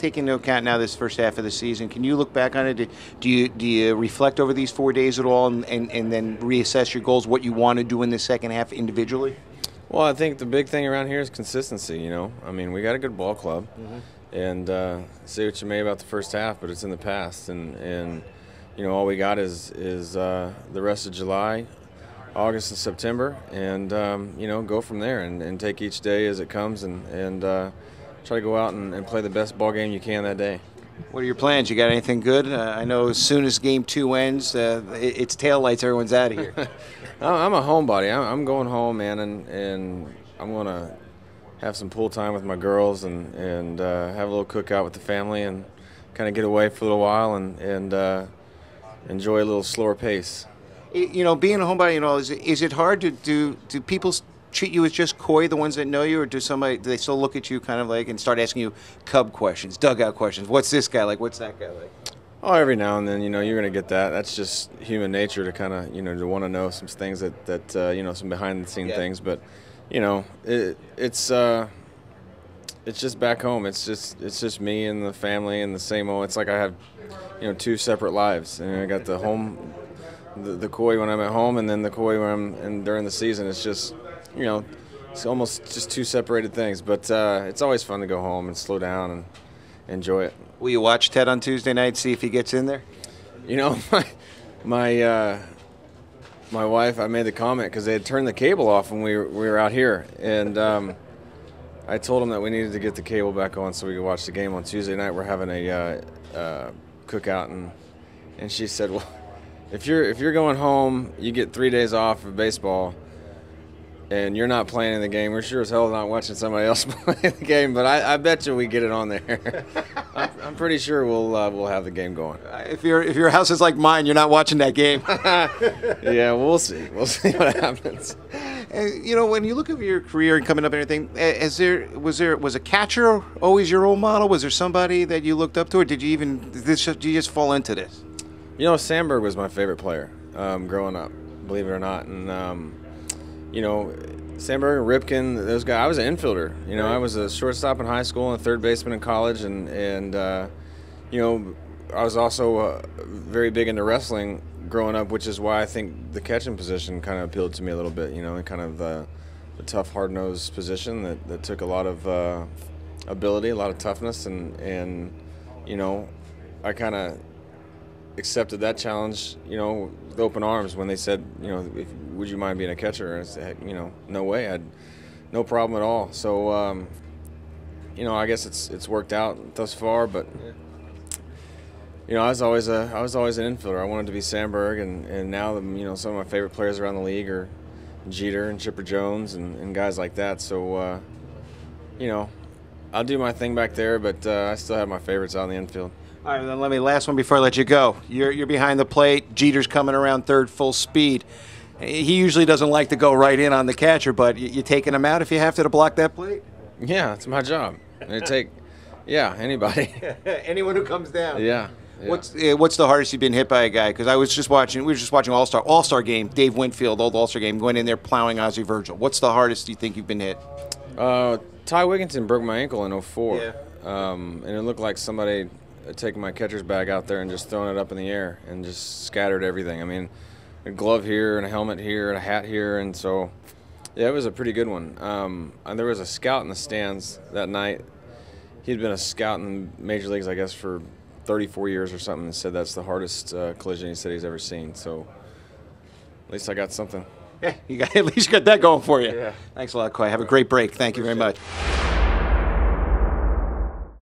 take into account now this first half of the season? Can you look back on it? Do you reflect over these 4 days at all and then reassess your goals, what you want to do in the second half individually? Well, I think the big thing around here is consistency, you know. I mean, we got a good ball club, and say what you may about the first half, but it's in the past, and you know, all we got is the rest of July, August, and September, and you know, go from there and take each day as it comes, and try to go out and play the best ball game you can that day. What are your plans? You got anything good? I know as soon as Game 2 ends, it's taillights. Everyone's out of here. I'm a homebody. I'm going home, man, and I'm going to have some pool time with my girls and have a little cookout with the family and kind of get away for a little while and enjoy a little slower pace. You know, being a homebody and all, is it hard to do people treat you as just Koyie, the ones that know you, or do they still look at you kind of like and start asking you Cub questions, dugout questions? What's this guy like? What's that guy like? Oh, every now and then, you know, you're going to get that. That's just human nature to kind of, you know, to want to know some things that you know, some behind-the-scenes things. But, you know, it's just back home. It's just me and the family and the same old. It's like I have, you know, 2 separate lives. And I got the home, the Koyie when I'm at home, and then the Koyie when I'm during the season. It's just, you know, it's almost just 2 separated things. But it's always fun to go home and slow down and enjoy it. Will you watch Ted on Tuesday night, see if he gets in there? You know, my wife, I made the comment because they had turned the cable off when we were out here, and I told them that we needed to get the cable back on so we could watch the game on Tuesday night. We're having a cookout, and she said, well, if you're going home, you get 3 days off of baseball, and you're not playing in the game, we're sure as hell not watching somebody else play the game. But I bet you we get it on there. I'm pretty sure we'll have the game going. If your house is like mine, you're not watching that game. Yeah, we'll see. We'll see what happens. You know, when you look at your career and coming up and everything, was a catcher always your role model? Was there somebody that you looked up to, or did you just fall into this? You know, Sandberg was my favorite player growing up, believe it or not, and you know, Sandberg and Ripken, those guys. I was an infielder. You know, I was a shortstop in high school and a third baseman in college, and you know, I was also very big into wrestling growing up, which is why I think the catching position kind of appealed to me a little bit. You know, and kind of the tough, hard-nosed position that took a lot of ability, a lot of toughness, and you know, I kind of accepted that challenge, you know, with open arms when they said, you know, would you mind being a catcher? And I said, heck, you know, no way. I had no problem at all. So, you know, I guess it's worked out thus far. But you know, I was always an infielder. I wanted to be Sandberg, and now you know, some of my favorite players around the league are Jeter and Chipper Jones and guys like that. So, you know, I'll do my thing back there, but I still have my favorites out in the infield. All right, then last one before I let you go. You're behind the plate. Jeter's coming around third full speed. He usually doesn't like to go right in on the catcher, but you taking him out if you have to block that plate? Yeah, it's my job. Yeah, anybody. Anyone who comes down. Yeah. What's the hardest you've been hit by a guy? Because we were just watching All-Star game, Dave Winfield, old All-Star game, going in there plowing Ozzie Virgil. What's the hardest you think you've been hit? Ty Wigginton broke my ankle in '04. Yeah. And it looked like somebody had taken my catcher's bag out there and just thrown it up in the air and just scattered everything. I mean, a glove here and a helmet here and a hat here, and so yeah, it was a pretty good one. And there was a scout in the stands that night. He'd been a scout in the major leagues, I guess, for 34 years or something, and said that's the hardest collision he said he's ever seen. So at least I got something. Yeah, at least you got that going for you. Yeah. Thanks a lot, Koyie. Have a great break. Thank you very much.